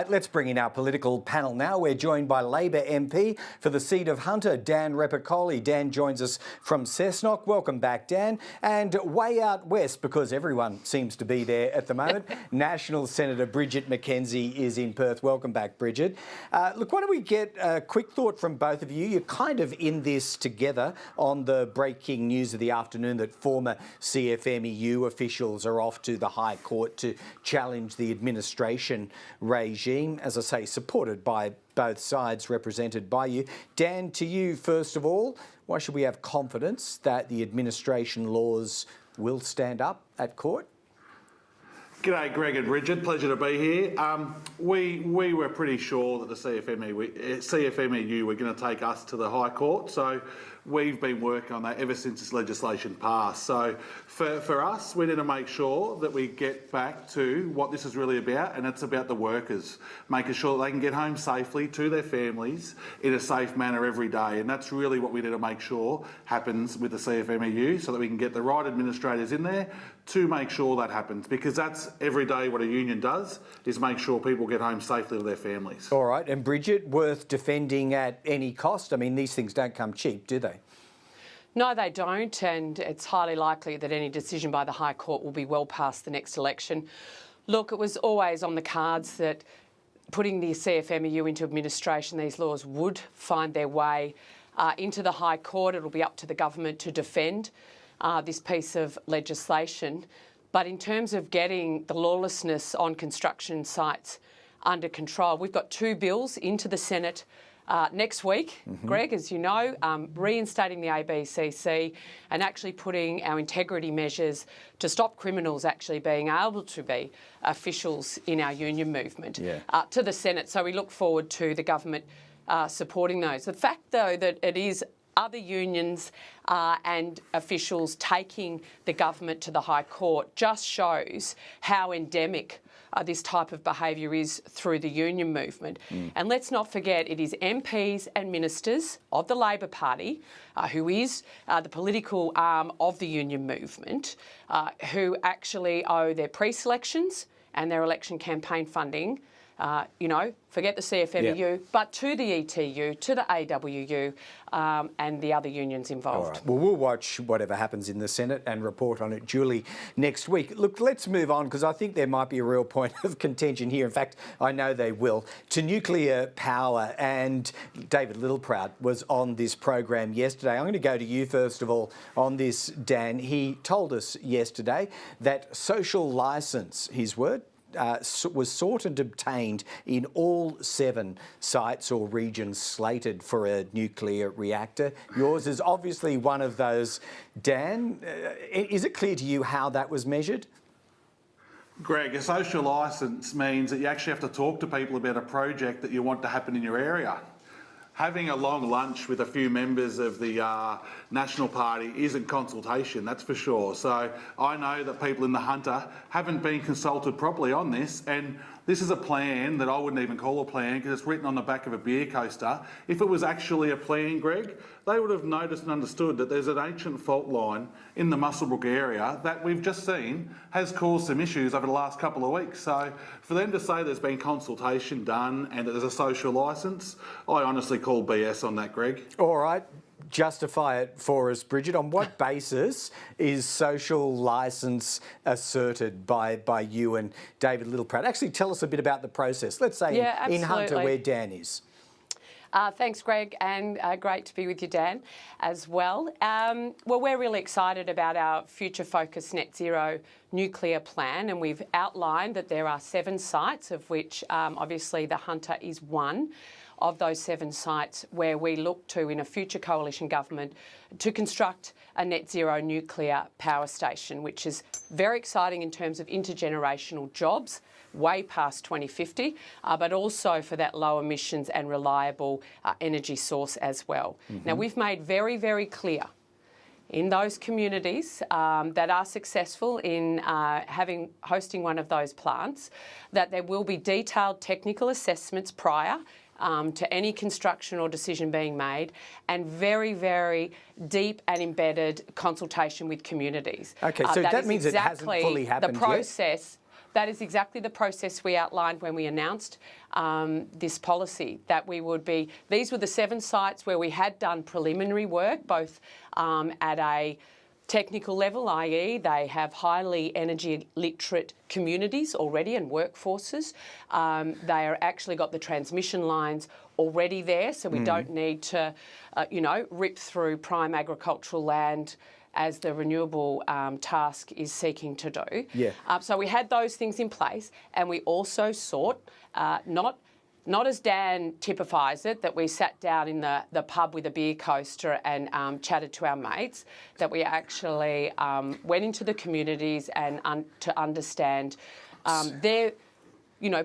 right, let's bring in our political panel now. We're joined by Labor MP for the seat of Hunter, Dan Repicoli. Dan joins us from Cessnock. Welcome back, Dan. And way out west, because everyone seems to be there at the moment, National Senator Bridget McKenzie is in Perth. Welcome back, Bridget. Look, why don't we get a quick thought from both of you? You're kind of in this together on the breaking news of the afternoon that former CFMEU officials are off to the High Court to challenge the administration regime, as I say, supported by both sides represented by you. Dan, to you first of all, why should we have confidence that the administration laws will stand up at court? G'day, Greg and Bridget. Pleasure to be here. We were pretty sure that the CFMEU were going to take us to the High Court, so we've been working on that ever since this legislation passed. So for us, we need to make sure that we get back to what this is really about, and it's about the workers, making sure that they can get home safely to their families in a safe manner every day. And that's really what we need to make sure happens with the CFMEU, so that we can get the right administrators in there to make sure that happens, because that's every day what a union does, is make sure people get home safely to their families. All right, and Bridget, worth defending at any cost? I mean, these things don't come cheap, do they? No, they don't, and it's highly likely that any decision by the High Court will be well past the next election. Look, it was always on the cards that putting the CFMEU into administration, these laws would find their way into the High Court. It'll be up to the government to defend this piece of legislation. But in terms of getting the lawlessness on construction sites under control, we've got two bills into the Senate next week, Greg, as you know, reinstating the ABCC and actually putting our integrity measures to stop criminals actually being able to be officials in our union movement to the Senate. So we look forward to the government supporting those. The fact, though, that it is other unions and officials taking the government to the High Court just shows how endemic this type of behaviour is through the union movement. And let's not forget, it is MPs and ministers of the Labor Party, who is the political arm of the union movement, who actually owe their pre-selections and their election campaign funding, forget the CFMEU, but to the ETU, to the AWU and the other unions involved. All right. Well, we'll watch whatever happens in the Senate and report on it duly next week. Look, let's move on, because I think there might be a real point of contention here. In fact, I know they will. To nuclear power, and David Littleproud was on this program yesterday. I'm going to go to you first of all on this, Dan. He told us yesterday that social licence, his word, was sought and obtained in all 7 sites or regions slated for a nuclear reactor. Yours is obviously one of those. Dan, is it clear to you how that was measured? Greg, a social licence means that you actually have to talk to people about a project that you want to happen in your area. Having a long lunch with a few members of the National Party isn't consultation, that's for sure. So I know that people in the Hunter haven't been consulted properly on this, and this is a plan that I wouldn't even call a plan, because it's written on the back of a beer coaster. If it was actually a plan, Greg, they would have noticed and understood that there's an ancient fault line in the Muswellbrook area that we've just seen has caused some issues over the last couple of weeks. So for them to say there's been consultation done and that there's a social licence, I honestly call BS on that, Greg. All right. Justify it for us, Bridget. On what basis is social licence asserted by you and David Littleproud? Actually, tell us a bit about the process. Let's say in Hunter, where Dan is. Thanks, Greg, and great to be with you, Dan, as well. Well, we're really excited about our future-focused net zero nuclear plan, and we've outlined that there are 7 sites, of which obviously the Hunter is one of those 7 sites where we look to, in a future coalition government, to construct a net zero nuclear power station, which is very exciting in terms of intergenerational jobs, way past 2050, but also for that low emissions and reliable energy source as well. Now, we've made very, very clear in those communities that are successful in hosting one of those plants, that there will be detailed technical assessments prior to any construction or decision being made, and very, very deep and embedded consultation with communities. Okay, so that means it hasn't fully happened the process. yet? That is exactly the process we outlined when we announced this policy, that we would be, these were the 7 sites where we had done preliminary work, both at a technical level, i.e. they have highly energy literate communities already and workforces. They are actually got the transmission lines already there, so we don't need to, rip through prime agricultural land as the renewable task is seeking to do. Yeah. So we had those things in place, and we also sought, not as Dan typifies it, that we sat down in the pub with a beer coaster and chatted to our mates, that we actually went into the communities and to understand their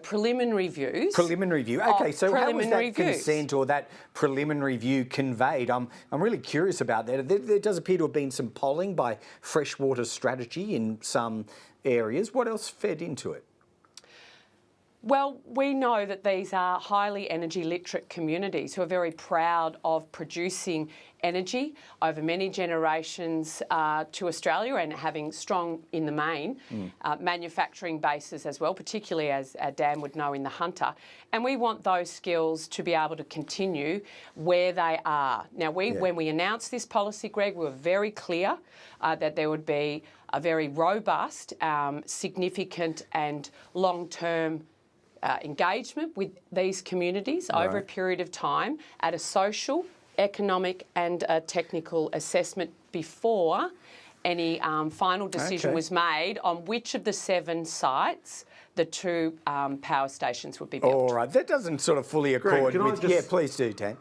preliminary views. Preliminary view. Okay, so how was that consent or that preliminary view conveyed? I'm really curious about that. There does appear to have been some polling by Freshwater Strategy in some areas. What else fed into it? Well, we know that these are highly energy literate communities who are very proud of producing energy over many generations to Australia, and having strong, in the main, manufacturing bases as well, particularly, as Dan would know, in the Hunter. And we want those skills to be able to continue where they are. Now, when we announced this policy, Greg, we were very clear that there would be a very robust, significant and long-term engagement with these communities over a period of time at a social, economic and technical assessment before any final decision was made on which of the 7 sites the 2 power stations would be built. All right, that doesn't sort of fully accord with... Yeah, please do, Dan.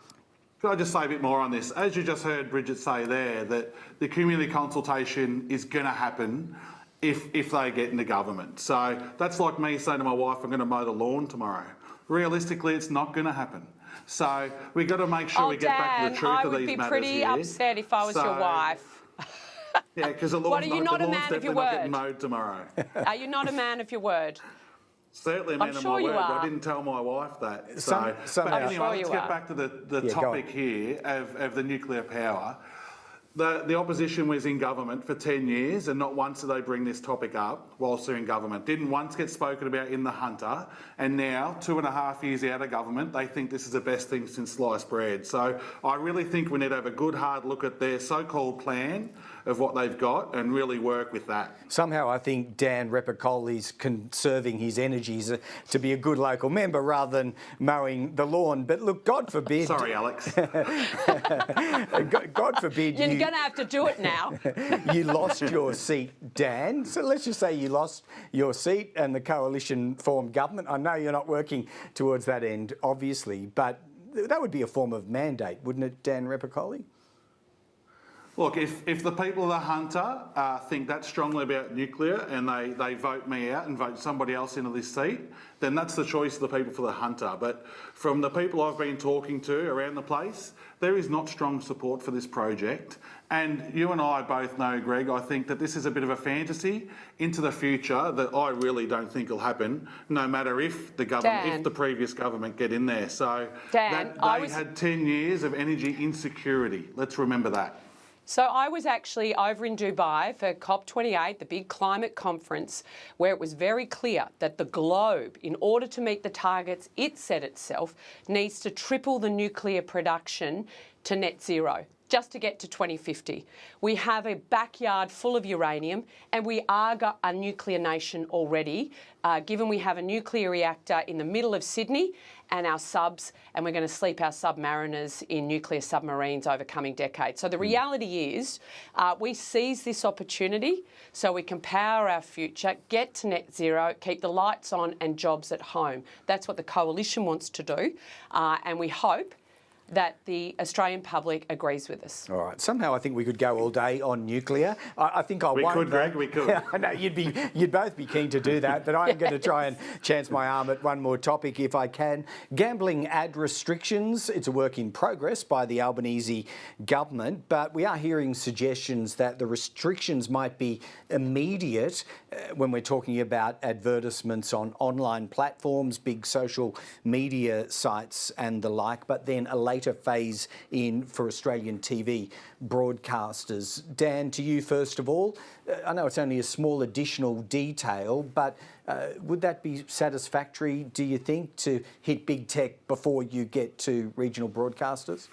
Can I just say a bit more on this? As you just heard Bridget say there, that the community consultation is going to happen if they get into government. So that's like me saying to my wife, I'm going to mow the lawn tomorrow. Realistically, it's not going to happen. So we've got to make sure we get back to the truth of these matters here. I would be pretty upset if I was your wife. Yeah, because the lawn's definitely not getting mowed tomorrow. Are you not a man of your word? Certainly a man of my word, but I didn't tell my wife that. But anyway, let's get back to the topic here of the nuclear power. The opposition was in government for 10 years, and not once did they bring this topic up whilst they're in government. Didn't once get spoken about in the Hunter, and now, 2.5 years out of government, they think this is the best thing since sliced bread. So I really think we need to have a good hard look at their so-called plan of what they've got and really work with that. Somehow I think Dan Repicoli's conserving his energies to be a good local member rather than mowing the lawn. But look, God forbid... Sorry, Alex. God forbid You're going to have to do it now. You lost your seat, Dan. So let's just say you lost your seat and the coalition formed government. I know you're not working towards that end, obviously, but that would be a form of mandate, wouldn't it, Dan Repicoli? Look, if the people of the Hunter think that strongly about nuclear and they vote me out and vote somebody else into this seat, then that's the choice of the people for the Hunter. But from the people I've been talking to around the place, there is not strong support for this project. And you and I both know, Greg, I think that this is a bit of a fantasy into the future that I really don't think will happen, no matter if the government, if the previous government get in there. So Dan, they had 10 years of energy insecurity. Let's remember that. So I was actually over in Dubai for COP28, the big climate conference, where it was very clear that the globe, in order to meet the targets it set itself, needs to triple the nuclear production to net zero, just to get to 2050. We have a backyard full of uranium, and we are a nuclear nation already, given we have a nuclear reactor in the middle of Sydney and our subs, and we're going to sleep our submariners in nuclear submarines over coming decades. So the reality is we seize this opportunity so we can power our future, get to net zero, keep the lights on and jobs at home. That's what the coalition wants to do, and we hope that the Australian public agrees with us. All right. Somehow I think we could go all day on nuclear. I think I won't. We could, Greg, we could. No, you'd both be keen to do that, but I'm going to try and chance my arm at one more topic if I can. Gambling ad restrictions. It's a work in progress by the Albanese government, but we are hearing suggestions that the restrictions might be immediate when we're talking about advertisements on online platforms, big social media sites and the like, but then a later later phase in for Australian TV broadcasters. Dan, to you first of all. I know it's only a small additional detail, but would that be satisfactory, do you think, to hit big tech before you get to regional broadcasters?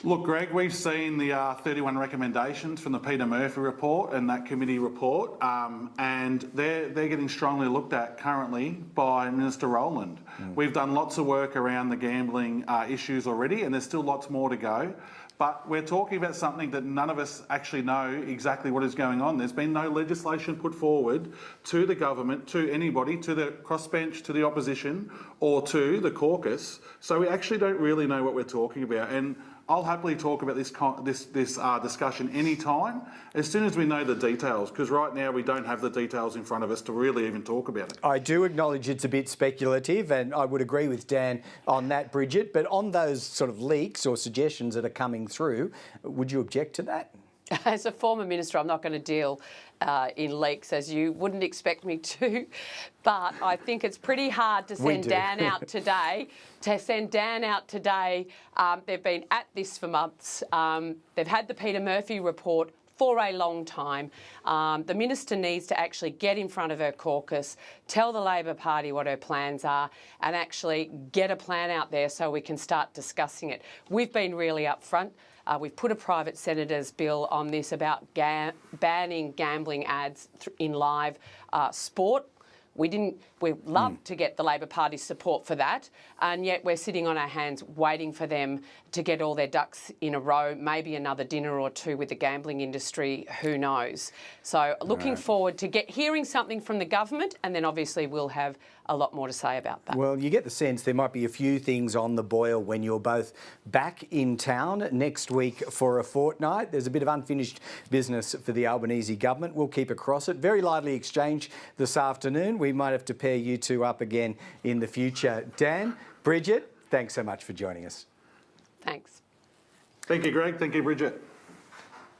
Look, Greg, we've seen the 31 recommendations from the Peter Murphy report and that committee report, and they're getting strongly looked at currently by Minister Rowland. We've done lots of work around the gambling issues already, and there's still lots more to go. But we're talking about something that none of us actually know exactly what is going on. There's been no legislation put forward to the government, to anybody, to the crossbench, to the opposition, or to the caucus. So we actually don't really know what we're talking about. And I'll happily talk about this discussion anytime, as soon as we know the details, because right now we don't have the details in front of us to really even talk about it. I do acknowledge it's a bit speculative, and I would agree with Dan on that, Bridget, but on those sort of leaks or suggestions that are coming through, would you object to that? As a former minister, I'm not going to deal in leaks, as you wouldn't expect me to, but I think it's pretty hard to send Dan out today. They've been at this for months. They've had the Peter Murphy report for a long time. The minister needs to actually get in front of her caucus, tell the Labor Party what her plans are, and actually get a plan out there so we can start discussing it. We've been really upfront. We've put a private senator's bill on this about banning gambling ads in live sport. We'd love to get the Labor Party's support for that, and yet we're sitting on our hands waiting for them to get all their ducks in a row, maybe another dinner or two with the gambling industry, who knows. So looking forward to hearing something from the government, and then obviously we'll have a lot more to say about that. Well, you get the sense there might be a few things on the boil when you're both back in town next week for a fortnight. There's a bit of unfinished business for the Albanese government. We'll keep across it. Very lively exchange this afternoon. We might have to pair you two up again in the future. Dan, Bridget, thanks so much for joining us. Thanks. Thank you, Greg. Thank you, Bridget.